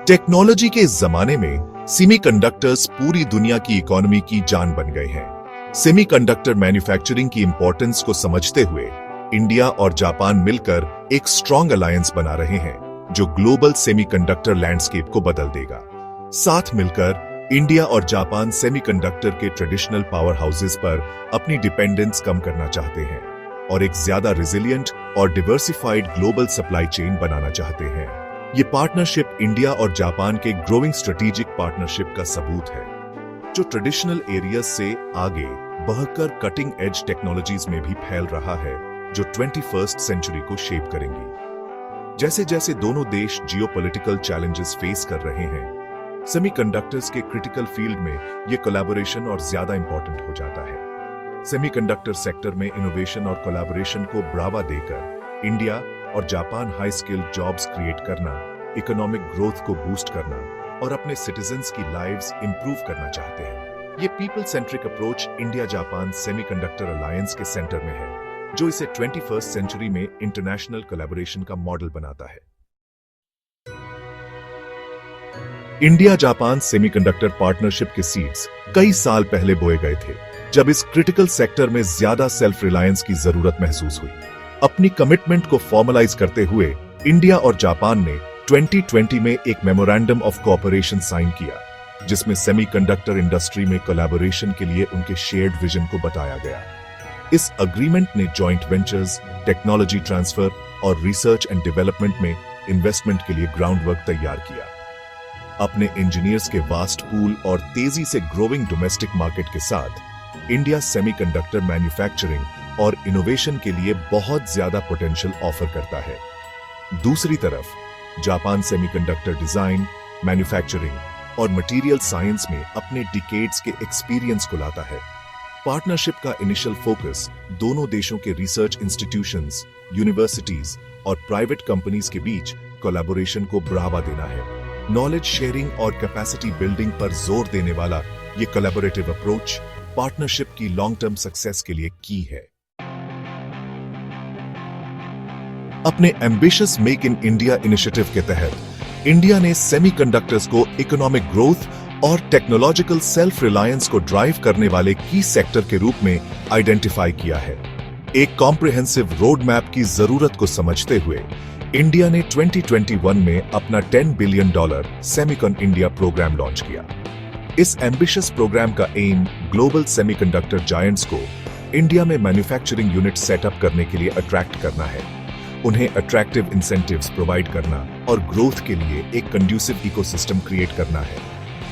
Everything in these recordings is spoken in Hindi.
टेक्नोलॉजी के इस जमाने में सेमीकंडक्टर्स पूरी दुनिया की इकोनॉमी की जान बन गए हैं। सेमीकंडक्टर मैन्युफैक्चरिंग की इंपॉर्टेंस को समझते हुए इंडिया और जापान मिलकर एक स्ट्रॉन्ग अलायंस बना रहे हैं जो ग्लोबल सेमीकंडक्टर लैंडस्केप को बदल देगा। साथ मिलकर इंडिया और जापान सेमीकंडक्टर के ट्रेडिशनल पावर हाउसेस पर अपनी डिपेंडेंस कम करना चाहते हैं और एक ज्यादा रिजिलियंट और डिवर्सिफाइड ग्लोबल सप्लाई चेन बनाना चाहते हैं। ये पार्टनरशिप इंडिया और जापान के ग्रोइंग स्ट्रेटेजिक पार्टनरशिप का सबूत है, जो ट्रेडिशनल एरियाज से आगे बढ़कर कटिंग एज टेक्नोलॉजीज में भी फैल रहा है, जो 21st सेंचुरी को शेप करेंगी। जैसे जैसे दोनों देश जियोपॉलिटिकल चैलेंजेस फेस कर रहे हैं, सेमीकंडक्टर्स के क्रिटिकल फील्ड में ये कोलैबोरेशन और ज्यादा इंपॉर्टेंट हो जाता है। सेमीकंडक्टर सेक्टर में इनोवेशन और कोलैबोरेशन को बढ़ावा देकर इंडिया और Japan high skill jobs create करना, इकोनॉमिक ग्रोथ को बूस्ट करना और अपने सिटीजन्स की लाइव्स इंप्रूव करना चाहते हैं। ये people centric approach India Japan semiconductor alliance के सेंटर में है, जो इसे 21st सेंचुरी में इंटरनेशनल कोलैबोरेशन का मॉडल बनाता है। इंडिया जापान सेमीकंडक्टर पार्टनरशिप के सीड्स कई साल पहले बोए गए थे, जब इस क्रिटिकल सेक्टर में ज्यादा सेल्फ रिलायंस की जरूरत महसूस हुई। अपनी कमिटमेंट को फॉर्मलाइज करते हुए इंडिया और जापान ने 2020 में एक मेमोरेंडम ऑफ कोऑपरेशन साइन किया, जिसमें सेमीकंडक्टर इंडस्ट्री में कोलैबोरेशन के लिए उनके शेयर्ड विजन को बताया गया। इस अग्रीमेंट ने जॉइंट वेंचर्स, टेक्नोलॉजी ट्रांसफर और रिसर्च एंड डेवलपमेंट में इन्वेस्टमेंट के लिए ग्राउंड वर्क तैयार किया। अपने इंजीनियर्स के वास्ट पूल और तेजी से ग्रोइंग डोमेस्टिक मार्केट के साथ इंडिया सेमीकंडक्टर मैन्युफैक्चरिंग और इनोवेशन के लिए बहुत ज्यादा पोटेंशियल ऑफर करता है। दूसरी तरफ जापान सेमीकंडक्टर डिजाइन, मैन्युफैक्चरिंग और मटेरियल साइंस में अपने डिकेड्स के एक्सपीरियंस को लाता है। पार्टनरशिप का इनिशियल फोकस दोनों देशों के रिसर्च इंस्टीट्यूशंस, यूनिवर्सिटीज और प्राइवेट कंपनीज के बीच कोलैबोरेशन को बढ़ावा देना है। नॉलेज शेयरिंग और कैपेसिटी बिल्डिंग पर जोर देने वाला ये कोलैबोरेटिव अप्रोच पार्टनरशिप की लॉन्ग टर्म सक्सेस के लिए की है। अपने ambitious make in India initiative के तहत इंडिया ने सेमीकंडक्टर्स को इकोनॉमिक ग्रोथ और टेक्नोलॉजिकल सेल्फ रिलायंस को ड्राइव करने वाले की सेक्टर के रूप में आइडेंटिफाई किया है। एक कॉम्प्रिहेंसिव रोड मैप की जरूरत को समझते हुए इंडिया ने 2021 में अपना $10 billion Semicon India programme launch किया। इस एम्बिशियस प्रोग्राम का एम ग्लोबल सेमीकंडक्टर जायंट्स को इंडिया में मैन्युफैक्चरिंग यूनिट सेटअप करने के लिए अट्रैक्ट करना है, उन्हें अट्रैक्टिव इंसेंटिव्स प्रोवाइड करना और ग्रोथ के लिए एक कंड्यूसिव इकोसिस्टम क्रिएट करना है।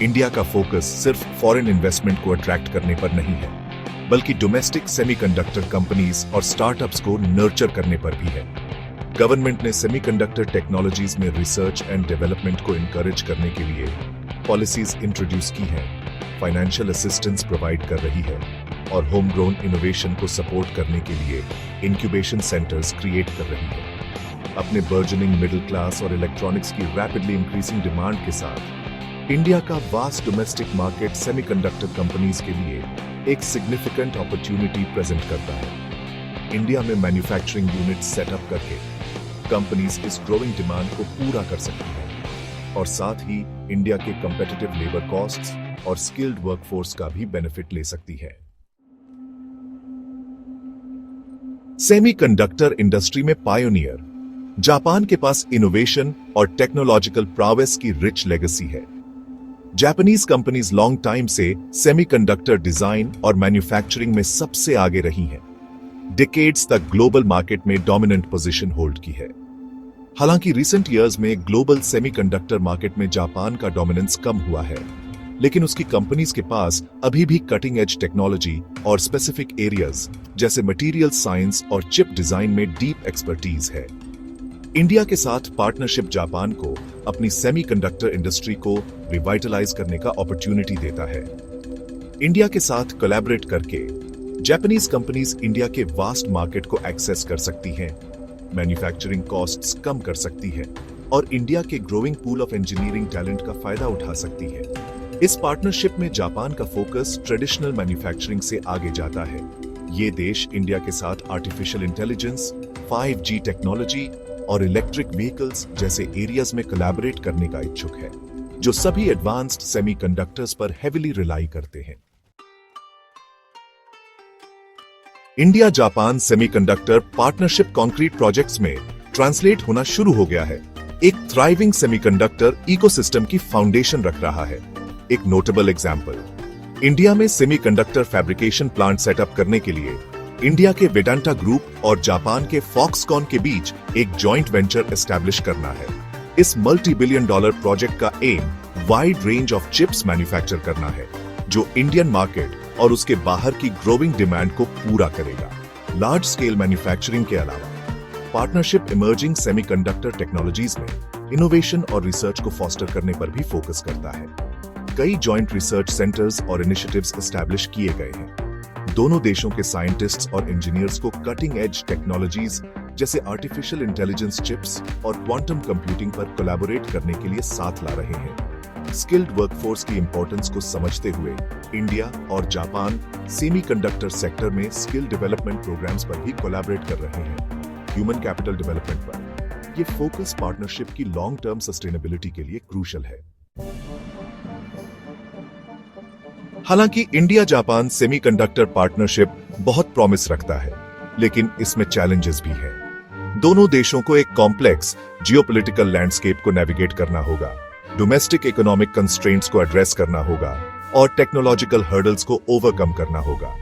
इंडिया का फोकस सिर्फ फॉरेन इन्वेस्टमेंट को अट्रैक्ट करने पर नहीं है, बल्कि डोमेस्टिक सेमीकंडक्टर कंपनीज और स्टार्टअप्स को नर्चर करने पर भी है। गवर्नमेंट ने सेमीकंडक्टर टेक्नोलॉजीज में रिसर्च एंड डेवलपमेंट को इंकरेज करने के लिए पॉलिसीज इंट्रोड्यूस की हैं, फाइनेंशियल असिस्टेंस प्रोवाइड कर रही है और होम ग्रोन इनोवेशन को सपोर्ट करने के लिए इंक्यूबेशन सेंटर्स क्रिएट कर रही है। अपने बर्जनिंग मिडिल क्लास और इलेक्ट्रॉनिक्स की रैपिडली इंक्रीजिंग डिमांड के साथ इंडिया का vast domestic market semiconductor companies के लिए एक सिग्निफिकेंट अपॉर्चुनिटी प्रेजेंट करता है। इंडिया में मैन्युफैक्चरिंग यूनिट सेटअप करके कंपनीज इस ग्रोइंग डिमांड को पूरा कर सकती हैं और साथ ही इंडिया के कंपेटिटिव लेबर कॉस्ट्स और स्किल्ड वर्कफोर्स का भी बेनिफिट ले सकती है। सेमीकंडक्टर इंडस्ट्री में पायोनियर जापान के पास इनोवेशन और टेक्नोलॉजिकल प्रावेस की रिच लेगेसी है। जापानीज कंपनीज लॉन्ग टाइम से सेमीकंडक्टर डिजाइन और मैन्युफैक्चरिंग में सबसे आगे रही हैं। डिकेड्स तक ग्लोबल मार्केट में डोमिनेंट पोजीशन होल्ड की है। हालांकि रिसेंट ईयर्स में ग्लोबल सेमीकंडक्टर मार्केट में जापान का डोमिनेंस कम हुआ है, लेकिन उसकी कंपनीज के पास अभी भी कटिंग एज टेक्नोलॉजी और स्पेसिफिक एरियाज जैसे मटेरियल साइंस और चिप डिजाइन में डीप एक्सपर्टीज है। इंडिया के साथ पार्टनरशिप जापान को अपनी सेमीकंडक्टर इंडस्ट्री को रिवाइटलाइज करने का अपॉर्चुनिटी देता है। इंडिया के साथ कोलैबोरेट करके जापानीज कंपनीज इंडिया के वास्ट मार्केट को एक्सेस कर सकती हैं, मैन्युफैक्चरिंग कॉस्ट्स कम कर सकती है और इंडिया के growing pool of engineering talent का फायदा उठा सकती है। इस पार्टनरशिप में जापान का फोकस ट्रेडिशनल मैन्युफैक्चरिंग से आगे जाता है। ये देश इंडिया के साथ आर्टिफिशियल इंटेलिजेंस, 5G टेक्नोलॉजी और इलेक्ट्रिक व्हीकल्स जैसे एरियाज में कोलैबोरेट करने का इच्छुक है। जो सभी एडवांस्ड सेमीकंडक्टर्स पर हेविली रिलाई करते हैं। India Japan semiconductor partnership concrete projects में ट्रांसलेट होना शुरू हो गया है। एक थ्राइविंग सेमीकंडक्टर इकोसिस्टम की फाउंडेशन रख रहा है। एक नोटेबल एग्जांपल, इंडिया में सेमीकंडक्टर फैब्रिकेशन प्लांट सेटअप करने के लिए इंडिया के वेदांता ग्रुप और जापान के फॉक्सकॉन के बीच एक जॉइंट वेंचर एस्टैब्लिश करना है। इस मल्टी-बिलियन डॉलर प्रोजेक्ट का aim wide range of chips manufacture करना है, जो इंडियन मार्केट और उसके बाहर की ग्रोइंग डिमांड को पूरा करेगा। लार्ज स्केल मैन्युफैक्चरिंग के अलावा पार्टनरशिप इमर्जिंग सेमीकंडक्टर टेक्नोलॉजीज में इनोवेशन और रिसर्च को फॉस्टर करने पर भी फोकस करता है। कई जॉइंट रिसर्च सेंटर्स और इनिशिएटिव्स एस्टैब्लिश किए गए हैं। दोनों देशों के साइंटिस्ट्स और इंजीनियर्स को कटिंग एज टेक्नोलॉजीज जैसे आर्टिफिशियल इंटेलिजेंस चिप्स और क्वांटम कंप्यूटिंग पर कोलैबोरेट करने के लिए साथ ला रहे हैं। स्किल्ड वर्कफोर्स की इंपॉर्टेंस को समझते हुए इंडिया और जापान सेमीकंडक्टर सेक्टर में स्किल डेवलपमेंट प्रोग्राम्स पर भी कोलैबोरेट कर रहे हैं। ह्यूमन कैपिटल डेवलपमेंट पर यह फोकस पार्टनरशिप की लॉन्ग टर्म सस्टेनेबिलिटी के लिए क्रूशियल है। हालांकि इंडिया जापान सेमीकंडक्टर पार्टनरशिप बहुत प्रॉमिस रखता है, लेकिन इसमें चैलेंजेस भी हैं। दोनों देशों को एक कॉम्प्लेक्स जियोपॉलिटिकल लैंडस्केप को नेविगेट करना होगा, डोमेस्टिक इकोनॉमिक कंस्ट्रेंट्स को एड्रेस करना होगा और टेक्नोलॉजिकल हर्डल्स को ओवरकम करना होगा,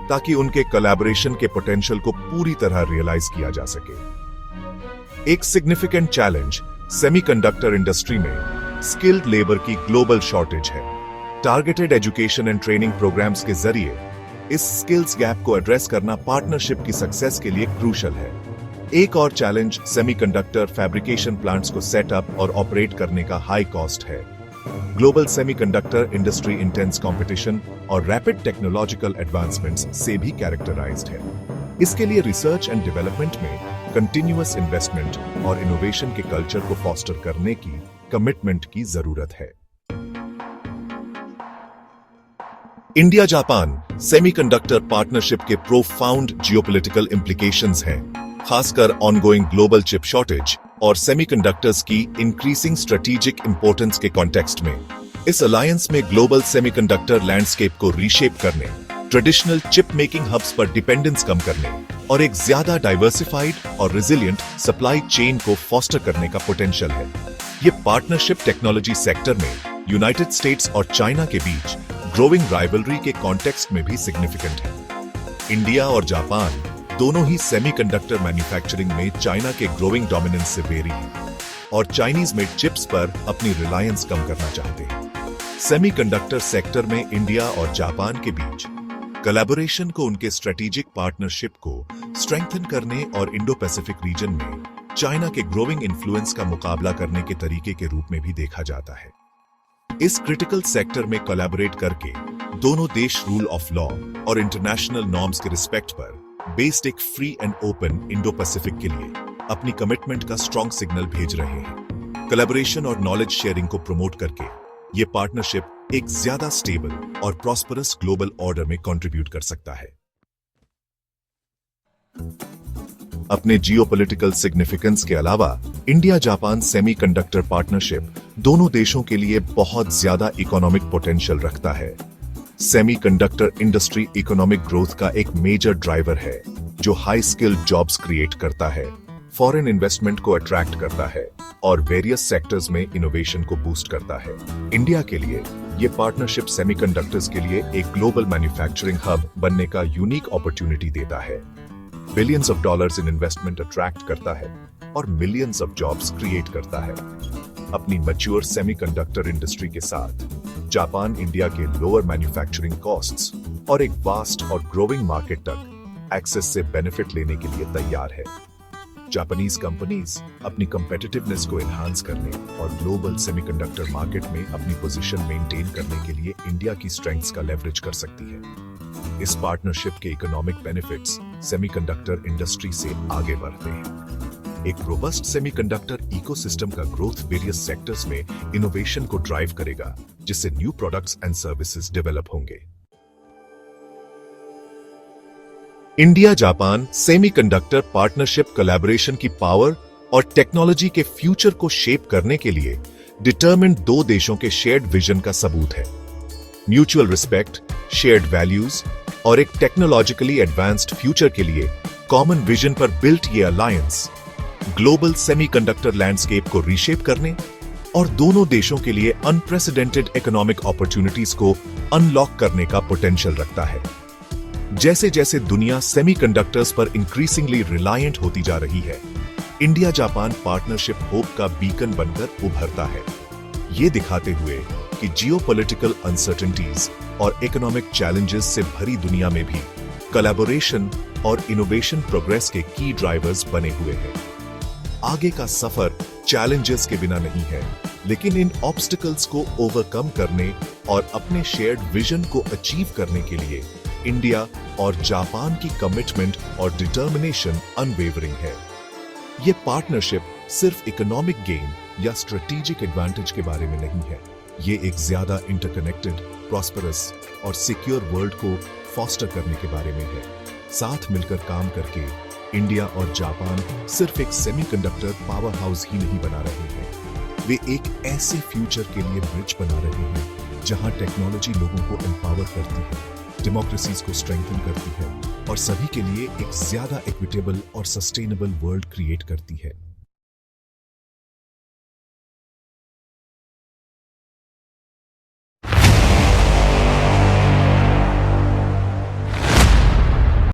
ताकि उनके कोलैबोरेशन के पोटेंशियल को पूरी तरह रियलाइज किया जा सके। एक सिग्निफिकेंट चैलेंज सेमीकंडक्टर इंडस्ट्री में स्किल्ड लेबर की ग्लोबल शॉर्टेज है। Targeted education and training programmes के जरिए इस स्किल्स गैप को एड्रेस करना पार्टनरशिप की सक्सेस के लिए क्रूशियल है। एक और चैलेंज सेमीकंडक्टर फैब्रिकेशन प्लांट्स को सेटअप और ऑपरेट करने का हाई कॉस्ट है। Global semiconductor industry intense competition और रैपिड टेक्नोलॉजिकल एडवांसमेंट्स से भी कैरेक्टराइज्ड है। इसके लिए रिसर्च एंड डेवलपमेंट में कंटिन्यूअस इन्वेस्टमेंट और इनोवेशन के कल्चर को फॉस्टर करने की कमिटमेंट की जरूरत है। इंडिया जापान सेमीकंडक्टर पार्टनरशिप के प्रोफाउंड जियोपॉलिटिकल इंप्लीकेशंस हैं, खासकर ऑनगोइंग ग्लोबल चिप शॉर्टेज और सेमीकंडक्टर्स की इंक्रीजिंग स्ट्रेटेजिक इंपॉर्टेंस के कॉन्टेक्स्ट में इस अलायंस में ग्लोबल सेमीकंडक्टर लैंडस्केप को रीशेप करने, ट्रेडिशनल चिप मेकिंग हब्स पर डिपेंडेंस कम करने और एक ज्यादा डाइवर्सिफाइड और रेजिलिएंट सप्लाई चेन को फॉस्टर करने का पोटेंशियल है। ये पार्टनरशिप टेक्नोलॉजी सेक्टर में यूनाइटेड स्टेट्स और चाइना के बीच ग्रोइंग राइवलरी के कॉन्टेक्स्ट में भी सिग्निफिकेंट है। इंडिया और जापान दोनों ही सेमीकंडक्टर मैन्युफैक्चरिंग में चाइना के ग्रोइंग डोमिनेंस से वेरी हैं और चाइनीज मेड चिप्स पर अपनी रिलायंस कम करना चाहते हैं। सेमीकंडक्टर सेक्टर में इंडिया और जापान के बीच कोलैबोरेशन को उनके स्ट्रेटेजिक पार्टनरशिप को स्ट्रेंथन करने और इंडो पैसिफिक रीजन में चाइना के ग्रोइंग इन्फ्लुएंस का मुकाबला करने के तरीके के रूप में भी देखा जाता है। इस क्रिटिकल सेक्टर में कोलैबोरेट करके दोनों देश रूल ऑफ लॉ और इंटरनेशनल नॉर्म्स के रिस्पेक्ट पर बेस्ड एक free and open Indo Pacific के लिए अपनी कमिटमेंट का स्ट्रॉन्ग सिग्नल भेज रहे हैं। कोलैबोरेशन और नॉलेज शेयरिंग को प्रमोट करके ये पार्टनरशिप एक ज्यादा स्टेबल और प्रॉस्परस ग्लोबल ऑर्डर में कंट्रीब्यूट कर सकता है। अपने जियोपॉलिटिकल सिग्निफिकेंस के अलावा इंडिया जापान सेमीकंडक्टर पार्टनरशिप दोनों देशों के लिए बहुत ज्यादा इकोनॉमिक पोटेंशियल रखता है। सेमीकंडक्टर इंडस्ट्री इकोनॉमिक ग्रोथ का एक मेजर ड्राइवर है, जो हाई स्किल्ड जॉब्स क्रिएट करता है, फॉरेन इन्वेस्टमेंट को अट्रैक्ट करता है और वेरियस सेक्टर्स में इनोवेशन को बूस्ट करता है। इंडिया के लिए ये पार्टनरशिप सेमीकंडक्टर्स के लिए एक ग्लोबल मैन्युफैक्चरिंग हब बनने का यूनिक अपॉर्चुनिटी देता है, billions of dollars in investment attract करता है और मिलियंस ऑफ जॉब्स क्रिएट करता है। अपनी मैच्योर सेमीकंडक्टर इंडस्ट्री के साथ जापान इंडिया के लोअर मैन्युफैक्चरिंग कॉस्ट्स और एक वास्ट और ग्रोइंग मार्केट तक एक्सेस से बेनिफिट लेने के लिए तैयार है। जापानीज कंपनीज अपनी कंपेटिटिवनेस को एनहांस करने और ग्लोबल सेमीकंडक्टर मार्केट में अपनी पोजीशन मेंटेन करने के लिए इंडिया की स्ट्रेंथ्स का लेवरेज कर सकती है। इस पार्टनरशिप के इकोनॉमिक बेनिफिट्स सेमीकंडक्टर इंडस्ट्री से आगे बढ़ते हैं। एक रोबस्ट सेमीकंडक्टर इकोसिस्टम का ग्रोथ वेरियस सेक्टर्स में इनोवेशन को ड्राइव करेगा, जिससे new products and services develop होंगे। India Japan semiconductor partnership collaboration की पावर और टेक्नोलॉजी के फ्यूचर को शेप करने के लिए डिटरमिन्ड दो देशों के शेयर्ड विजन का सबूत है। म्यूचुअल रिस्पेक्ट, शेयर्ड वैल्यूज और एक टेक्नोलॉजिकली एडवांस्ड फ्यूचर के लिए कॉमन विजन पर बिल्ट ये अलायंस ग्लोबल सेमीकंडक्टर लैंडस्केप को रीशेप करने और दोनों देशों के लिए अनप्रेसिडेंटेड इकोनॉमिक अपॉर्चुनिटीज को अनलॉक करने का पोटेंशियल रखता है। जैसे जैसे दुनिया सेमीकंडक्टर्स पर इंक्रीजिंगली रिलायंट होती जा रही है, इंडिया जापान पार्टनरशिप होप का बीकन बनकर उभरता है, ये दिखाते हुए कि जियोपॉलिटिकल अनसर्टेनिटीज और इकोनॉमिक चैलेंजेस से भरी दुनिया में भी कोलैबोरेशन और इनोवेशन प्रोग्रेस के की ड्राइवर्स बने हुए हैं। आगे का सफर चैलेंजेस के बिना नहीं है, लेकिन इन ऑब्स्टिकल्स को ओवरकम करने और अपने शेयर्ड विजन को अचीव करने के लिए इंडिया और जापान की कमिटमेंट और डिटर्मिनेशन अनवेवरिंग है। ये पार्टनरशिप सिर्फ इकोनॉमिक गेन या स्ट्रेटेजिक एडवांटेज के बारे में नहीं है, ये एक ज्यादा इंटरकनेक्टेड, प्रॉस्परस और सिक्योर वर्ल्ड को फॉस्टर करने के बारे में है। साथ मिलकर काम करके इंडिया और जापान सिर्फ एक सेमीकंडक्टर पावर हाउस ही नहीं बना रहे हैं, वे एक ऐसे फ्यूचर के लिए ब्रिज बना रहे हैं जहां टेक्नोलॉजी लोगों को एम्पावर करती है, डेमोक्रेसीज को स्ट्रेंथन करती है और सभी के लिए एक ज्यादा इक्विटेबल और सस्टेनेबल वर्ल्ड क्रिएट करती है।